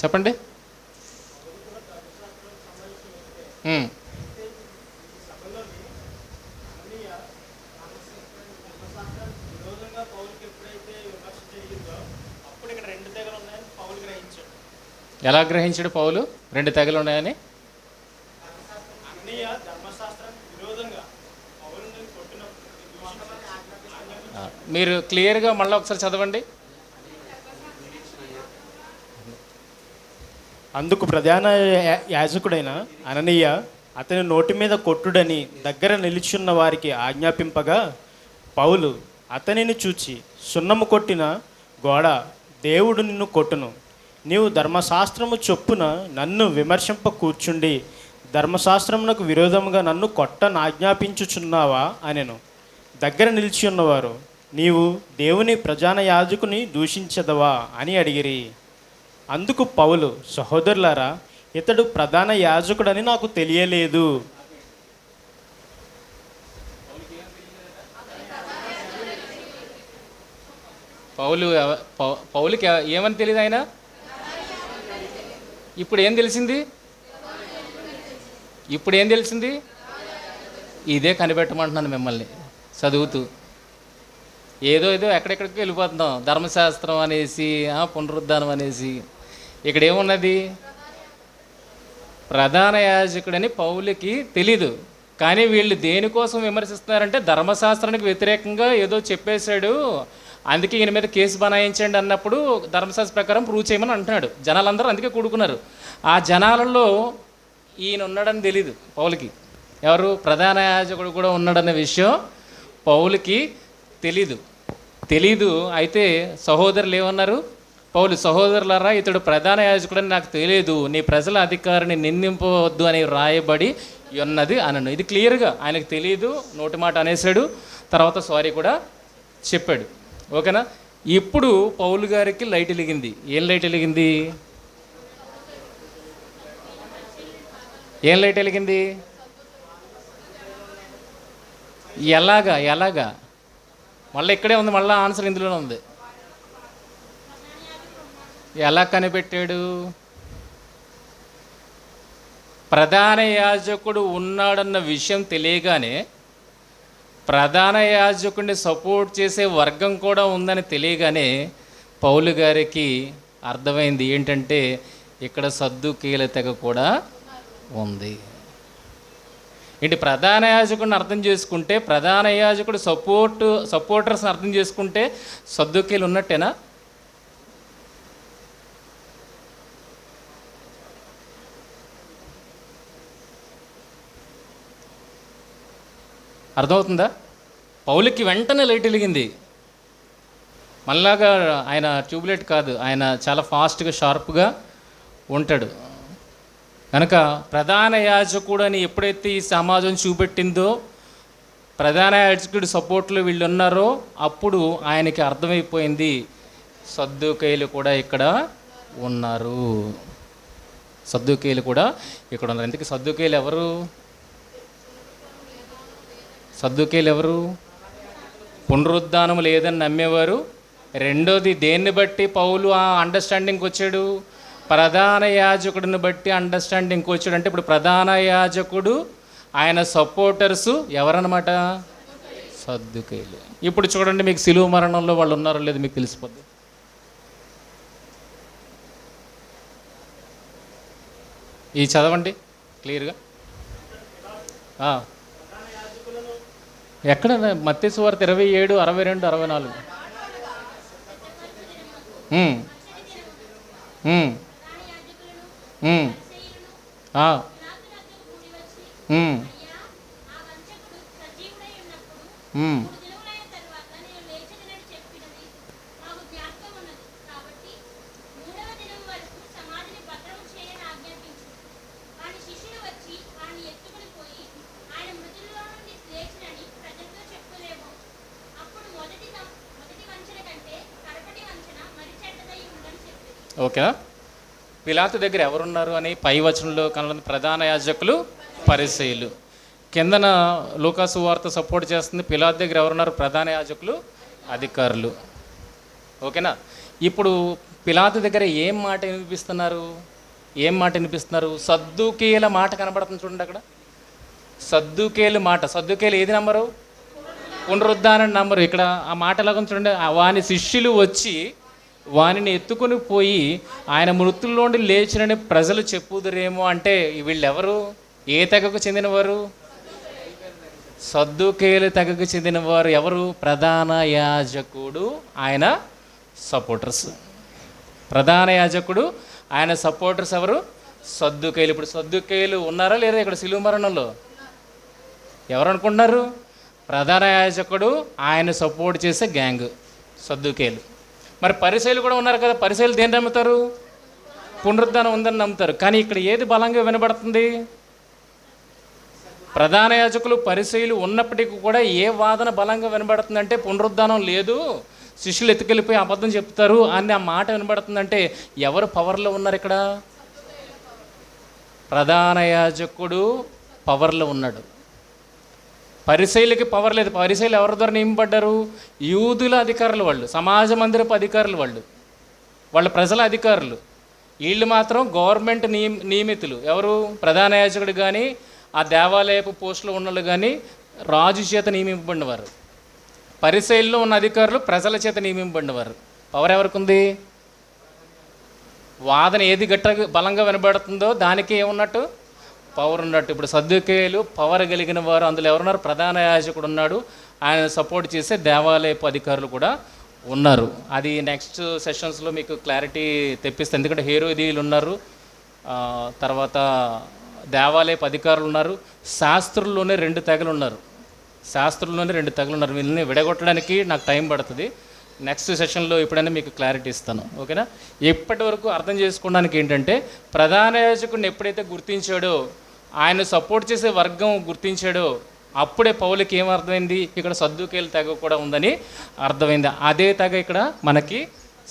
A: చెప్పండి. ఎలా గ్రహించాడు పౌలు 2 తెగలు ఉన్నాయని? మీరు క్లియర్గా మళ్ళీ ఒకసారి చదవండి.
H: అందుకు ప్రధాన యాజకుడైన అననీయ అతని నోటి మీద కొట్టుడని దగ్గర నిలుచున్న వారికి ఆజ్ఞాపింపగా, పౌలు అతనిని చూచి, సున్నము కొట్టిన గోడ దేవుడు నిన్ను కొట్టును. నీవు ధర్మశాస్త్రము చొప్పున నన్ను విమర్శింప కూర్చుండి ధర్మశాస్త్రమునకు విరోధముగా నన్ను కొట్టనాజ్ఞాపించుచున్నావా అనెను. దగ్గర నిలిచి ఉన్నవారు, నీవు దేవుని ప్రధాన యాజకుని దూషించదవా అని అడిగిరి. అందుకు పౌలు, సహోదరులారా, ఇతడు ప్రధాన యాజకుడని నాకు తెలియలేదు.
A: పౌలుకి ఏమని తెలియదు ఆయన? ఇప్పుడు ఏం తెలిసింది? ఇదే కనిపెట్టమంటున్నాను మిమ్మల్ని చదువుతూ. ఏదో ఎక్కడెక్కడికి వెళ్ళిపోతున్నాం, ధర్మశాస్త్రం అనేసి, పునరుద్ధానం అనేసి. ఇక్కడ ఏమున్నది? ప్రధాన యాజకుడని పౌలుకి తెలీదు, కానీ వీళ్ళు దేనికోసం విమర్శిస్తున్నారంటే ధర్మశాస్త్రానికి వ్యతిరేకంగా ఏదో చెప్పేశాడు, అందుకే ఈయన మీద కేసు బనాయించండి అన్నప్పుడు ధర్మశాస్త్ర ప్రకారం ప్రూవ్ చేయమని అంటున్నాడు. జనాలందరూ అందుకే కూడుకున్నారు. ఆ జనాలలో ఈయన ఉన్నాడని తెలీదు పౌలుకి. ఎవరు? ప్రధాన యాజకుడు కూడా ఉన్నాడన్న విషయం పౌలుకి తెలీదు. అయితే సహోదరులు ఏమన్నారు? పౌలు, సహోదరులారా, ఇతడు ప్రధాన యాజకుడని నాకు తెలియదు, నీ ప్రజల అధికారిని నిందింపవద్దు అని రాయబడి ఉన్నది అనను. ఇది క్లియర్గా ఆయనకు తెలియదు, నోటి మాట అనేసాడు, తర్వాత సారీ కూడా చెప్పాడు. ఓకేనా? ఇప్పుడు పౌలు గారికి లైట్ వెలిగింది. ఏం లైట్ వెలిగింది? ఎలాగా? మళ్ళీ ఇక్కడే ఉంది, మళ్ళీ ఆన్సర్ ఇందులోనే ఉంది. ఎలా కనిపెట్టాడు? ప్రధాన యాజకుడు ఉన్నాడన్న విషయం తెలియగానే, ప్రధాన యాజకుడిని సపోర్ట్ చేసే వర్గం కూడా ఉందని తెలియగానే పౌలు గారికి అర్థమైంది ఏంటంటే ఇక్కడ సద్దూకీల తెగ కూడా ఉంది. ఏంటి? ప్రధాన యాజకుడిని అర్థం చేసుకుంటే, ప్రధాన యాజకుడు సపోర్టర్స్ని అర్థం చేసుకుంటే సద్దూకీలు ఉన్నట్టేనా? అర్థమవుతుందా? పౌలుకి వెంటనే లైట్ వెలిగింది. మళ్ళాగా ఆయన ట్యూబ్లైట్ కాదు, ఆయన చాలా ఫాస్ట్గా షార్ప్గా ఉంటాడు. కనుక ప్రధాన యాజకుడు అని ఎప్పుడైతే ఈ సమాజం చూపెట్టిందో, ప్రధాన యాజకుడి సపోర్ట్లో వీళ్ళు ఉన్నారో అప్పుడు ఆయనకి అర్థమైపోయింది సద్దూకయ్యులు కూడా ఇక్కడ ఉన్నారు. సద్దూకయ్యులు కూడా ఇక్కడ ఉన్నారు. ఎందుకు సద్దూకయ్యులు ఎవరు? సద్దూకయ్యులు ఎవరు? పునరుద్ధానం లేదని నమ్మేవారు. రెండోది దేన్ని బట్టి పౌలు ఆ అండర్స్టాండింగ్కి వచ్చాడు? ప్రధాన యాజకుడిని బట్టి అండర్స్టాండింగ్కి వచ్చాడు. అంటే ఇప్పుడు ప్రధాన యాజకుడు ఆయన సపోర్టర్సు ఎవరన్నమాట? సద్దూకయ్యులు. ఇప్పుడు చూడండి, మీకు సిలువ మరణంలో వాళ్ళు ఉన్నారో లేదో మీకు తెలిసిపోద్ది. ఈ చదవండి క్లియర్గా. ఎక్కడ? మత్తయి సువార్త 27, 62, 64. ఓకేనా? పిలాతు దగ్గర ఎవరున్నారు అని పై వచనంలో కనబడిన ప్రధాన యాజకులు, పరిసయ్యులు. కిందన లూకాసు వార్త సపోర్ట్ చేస్తుంది. పిలాతు దగ్గర ఎవరున్నారు? ప్రధాన యాజకులు, అధికారులు. ఓకేనా? ఇప్పుడు పిలాతు దగ్గర ఏం మాట వినిపిస్తున్నారు? సద్దూకయ్యుల మాట కనబడుతుంది చూడండి అక్కడ. సద్దూకయ్యుల మాట. సద్దూకయ్యులు ఏది నమ్మరు? పునరుద్ధానం నమ్మరు. ఇక్కడ ఆ మాట ఎలాగో చూడండి. వాని శిష్యులు వచ్చి వానిని ఎత్తుకొని పోయి ఆయన మృతుల్లోండి లేచినని ప్రజలు చెప్పుదురేమో. అంటే వీళ్ళెవరు? ఏ తెగకు చెందినవారు? సద్దూకయ్యుల తెగకు చెందినవారు. ఎవరు? ప్రధాన యాజకుడు, ఆయన సపోర్టర్స్. ప్రధాన యాజకుడు, ఆయన సపోర్టర్స్ ఎవరు? సద్దూకయ్యులు. ఇప్పుడు సద్దూకయ్యులు ఉన్నారా లేదా ఇక్కడ సిలువ మరణంలో? ఎవరు అనుకుంటున్నారు? ప్రధాన యాజకుడు, ఆయన సపోర్ట్ చేసే గ్యాంగ్ సద్దూకయ్యులు. మరి పరిసయ్యులు కూడా ఉన్నారు కదా. పరిసయ్యులు దేన్ని నమ్ముతారు? పునరుద్ధానం ఉందని నమ్ముతారు. కానీ ఇక్కడ ఏది బలంగా వినబడుతుంది? ప్రధాన యాజకులు, పరిసయ్యులు ఉన్నప్పటికీ కూడా ఏ వాదన బలంగా వినబడుతుందంటే పునరుద్ధానం లేదు, శిష్యులు ఎత్తుకెళ్ళిపోయి అబద్ధం చెప్తారు అని ఆ మాట వినబడుతుందంటే ఎవరు పవర్లో ఉన్నారు ఇక్కడ? ప్రధాన యాజకుడు పవర్లో ఉన్నాడు. పరిసయ్యులకి పవర్ లేదు. పరిసయ్యులు ఎవరి ద్వారా నియమింపడ్డారు? యూదుల అధికారులు వాళ్ళు, సమాజ మందిరపు అధికారులు వాళ్ళు ప్రజల అధికారులు. వీళ్ళు మాత్రం గవర్నమెంట్ నియమితులు. ఎవరు? ప్రధాన యాజకుడు కానీ ఆ దేవాలయపు పోస్టులో ఉన్నవాళ్ళు కానీ రాజు చేత నియమింపబడినవారు. పరిసయ్యుల్లో ఉన్న అధికారులు ప్రజల చేత నియమింపబడినవారు. పవర్ ఎవరికి ఉంది? వాదన ఏది గట్టిగా బలంగా వినబడుతుందో దానికి ఏమున్నట్టు? పవర్ ఉన్నట్టు. ఇప్పుడు సద్దూకయ్యులు పవర్ కలిగిన వారు. అందులో ఎవరున్నారు? ప్రధాన యాజకుడు ఉన్నాడు, ఆయన సపోర్ట్ చేసే దేవాలయపు అధికారులు కూడా ఉన్నారు. అది నెక్స్ట్ సెషన్స్లో మీకు క్లారిటీ తెప్పిస్తే. ఎందుకంటే హేరోదీయులు ఉన్నారు, తర్వాత దేవాలయపు అధికారులు ఉన్నారు, శాస్త్రుల్లోనే రెండు తెగలు ఉన్నారు. వీళ్ళని విడగొట్టడానికి నాకు టైం పడుతుంది. నెక్స్ట్ సెషన్లో ఎప్పుడైనా మీకు క్లారిటీ ఇస్తాను. ఓకేనా? ఇప్పటి వరకు అర్థం చేసుకోవడానికి ఏంటంటే, ప్రధాన యాజకుడిని ఎప్పుడైతే గుర్తించాడో, ఆయన సపోర్ట్ చేసే వర్గం గుర్తించాడో, అప్పుడే పౌలుకి ఏం అర్థమైంది? ఇక్కడ సద్దూకయ్యుల తెగ కూడా ఉందని అర్థమైంది. అదే తెగ ఇక్కడ మనకి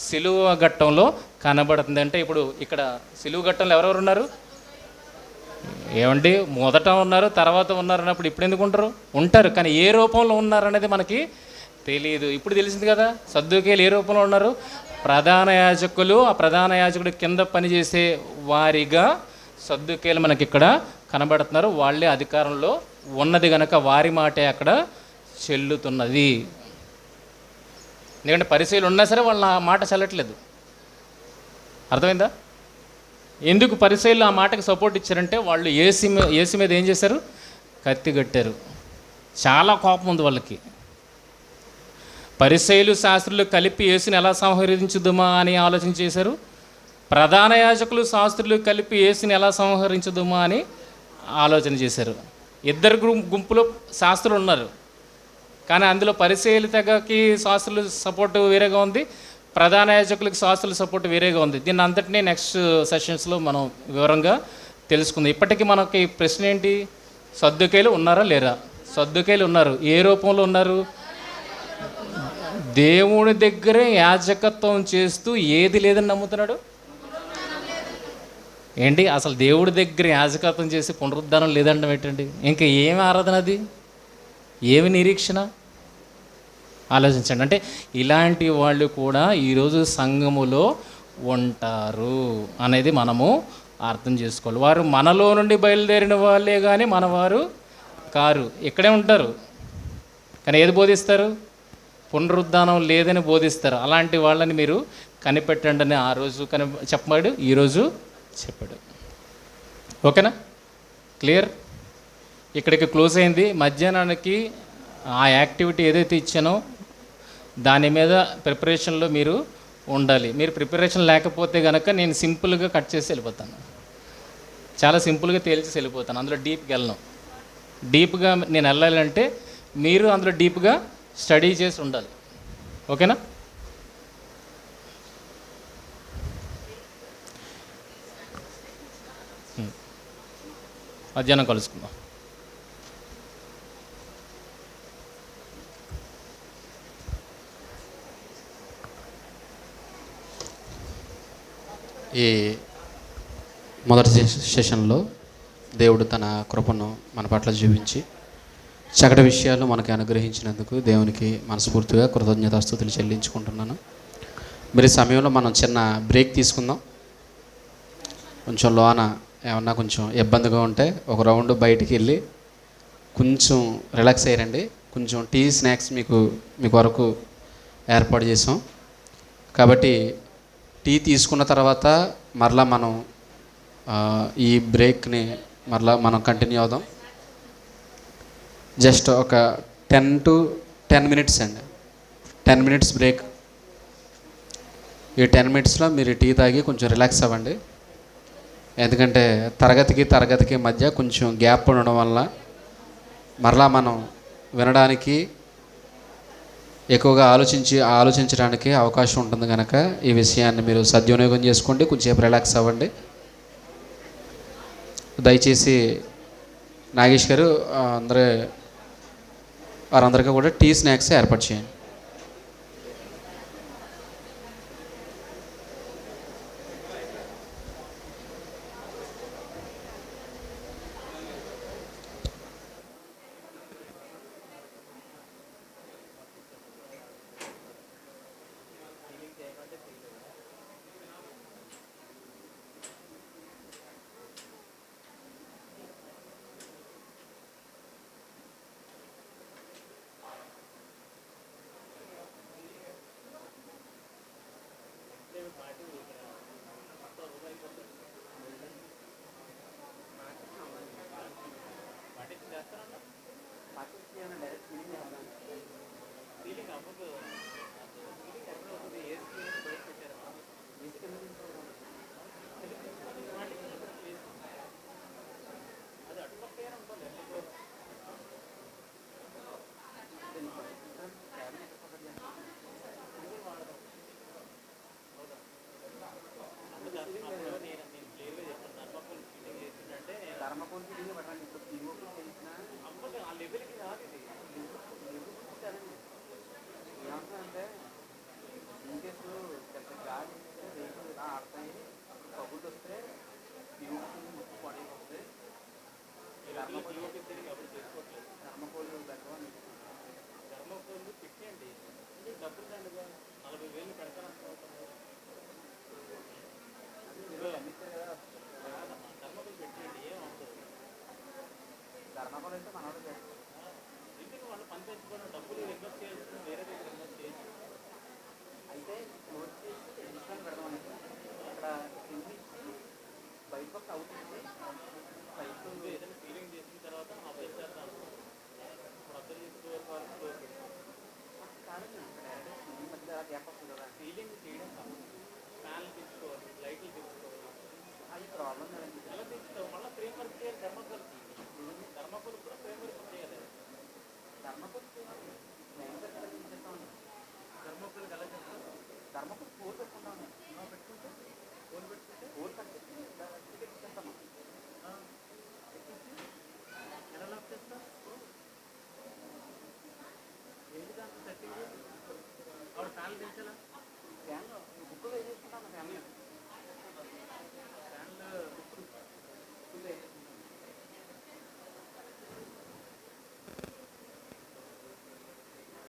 A: సిలువ ఘట్టంలో కనబడుతుంది. అంటే ఇప్పుడు ఇక్కడ సిలువ ఘట్టంలో ఎవరెవరు ఉన్నారు? ఏమండి, మొదట ఉన్నారు, తర్వాత ఉన్నారు అన్నప్పుడు ఇప్పుడు ఎందుకు ఉంటారు. కానీ ఏ రూపంలో ఉన్నారు అనేది మనకి తెలియదు. ఇప్పుడు తెలిసింది కదా సద్దూకయ్యులు ఏ రూపంలో ఉన్నారు? ప్రధాన యాజకులు, ఆ ప్రధాన యాజకుడి కింద పనిచేసే వారిగా సద్దూకయ్యులు మనకి ఇక్కడ కనబడుతున్నారు. వాళ్ళే అధికారంలో ఉన్నది కనుక వారి మాటే అక్కడ చెల్లుతున్నది. ఎందుకంటే పరిసయ్యులు ఉన్నా సరే వాళ్ళ మాట చెల్లట్లేదు. అర్థమైందా? ఎందుకు పరిసయ్యులు ఆ మాటకి సపోర్ట్ ఇచ్చారంటే, వాళ్ళు యేసు మీద ఏం చేశారు? కత్తి కట్టారు. చాలా కోపం ఉంది వాళ్ళకి. పరిసయ్యులు శాస్త్రులు కలిపి యేసుని ఎలా సంహరించుదుమా అని ఆలోచన చేశారు. ప్రధాన యాజకులు శాస్త్రులు కలిపి యేసుని ఎలా సంహరించుదుమా అని ఆలోచన చేశారు. ఇద్దరు గుంపులో శాస్త్రులు ఉన్నారు, కానీ అందులో పరిసయ్యుల తెగకి శాస్త్రులు సపోర్టు వేరేగా ఉంది, ప్రధాన యాజకులకి శాస్త్రుల సపోర్ట్ వేరేగా ఉంది. దీన్ని అంతటినీ నెక్స్ట్ సెషన్స్లో మనం వివరంగా తెలుసుకుందాం. ఇప్పటికీ మనకి ప్రశ్న ఏంటి? సద్దూకయ్యులు ఉన్నారా లేరా? సద్దుకైలు ఉన్నారు. ఏ రూపంలో ఉన్నారు? దేవుని దగ్గరే యాజకత్వం చేస్తూ ఏది లేదని నమ్ముతున్నాడు. ఏంటి అసలు దేవుడి దగ్గర యాజకత్వం చేసి పునరుద్ధానం లేదంటాం ఏంటండి? ఇంకా ఏమి ఆరాధన అది? ఏమి నిరీక్షణ? ఆలోచించండి. అంటే ఇలాంటి వాళ్ళు కూడా ఈరోజు సంఘములో ఉంటారు అనేది మనము అర్థం చేసుకోవాలి. వారు మనలో నుండి బయలుదేరిన వాళ్ళే కానీ మనవారు కారు. ఇక్కడే ఉంటారు కానీ ఏది బోధిస్తారు? పునరుద్ధానం లేదని బోధిస్తారు. అలాంటి వాళ్ళని మీరు కనిపెట్టండి అని ఆ రోజు చెప్పాడు, ఈరోజు చెప్పాడు. ఓకేనా? క్లియర్? ఇక్కడికి క్లోజ్ అయింది. మధ్యాహ్నానికి ఆ యాక్టివిటీ ఏదైతే ఇచ్చానో దాని మీద ప్రిపరేషన్లో మీరు ఉండాలి. మీరు ప్రిపరేషన్ లేకపోతే కనుక నేను సింపుల్గా కట్ చేసి వెళ్ళిపోతాను. చాలా సింపుల్గా తేల్చేసి వెళ్ళిపోతాను. అందులో డీప్గా వెళ్ళను. డీప్గా నేను వెళ్ళాలంటే మీరు అందులో డీప్గా స్టడీ చేసి ఉండాలి. ఓకేనా? మధ్యాహ్నం కలుసుకుందాం.
I: ఈ మొదటి సెషన్లో దేవుడు తన కృపను మన పట్ల చూపించి చక్కటి విషయాలు మనకి అనుగ్రహించినందుకు దేవునికి మనస్ఫూర్తిగా కృతజ్ఞతాస్తుతులు చెల్లించుకుంటున్నాను. మరి సమయంలో మనం చిన్న బ్రేక్ తీసుకుందాం. కొంచెం లోన ఏమన్నా కొంచెం ఇబ్బందిగా ఉంటే ఒక రౌండ్ బయటికి వెళ్ళి కొంచెం రిలాక్స్ అయ్యారండి. కొంచెం టీ స్నాక్స్ మీకు వరకు ఏర్పాటు చేసాం. కాబట్టి టీ తీసుకున్న తర్వాత మరలా మనం ఈ బ్రేక్ని మరలా మనం కంటిన్యూ అవుదాం. జస్ట్ ఒక 10 to 10 minutes అండి. 10 minutes బ్రేక్. ఈ 10 minutesలో మీరు టీ తాగి కొంచెం రిలాక్స్ అవ్వండి. ఎందుకంటే తరగతికి మధ్య కొంచెం గ్యాప్ ఉండడం వల్ల మరలా మనం వినడానికి ఎక్కువగా ఆలోచించడానికి అవకాశం ఉంటుంది కనుక ఈ విషయాన్ని మీరు సద్వినియోగం చేసుకోండి. కొంచెంసేపు రిలాక్స్ అవ్వండి. దయచేసి నాగేష్ గారు వారందరికీ కూడా టీ స్నాక్స్ ఏర్పాటు చేయండి. అయితే క్లోజ్ చేసి ఎడిషన్ పెడదాం. ఇక్కడ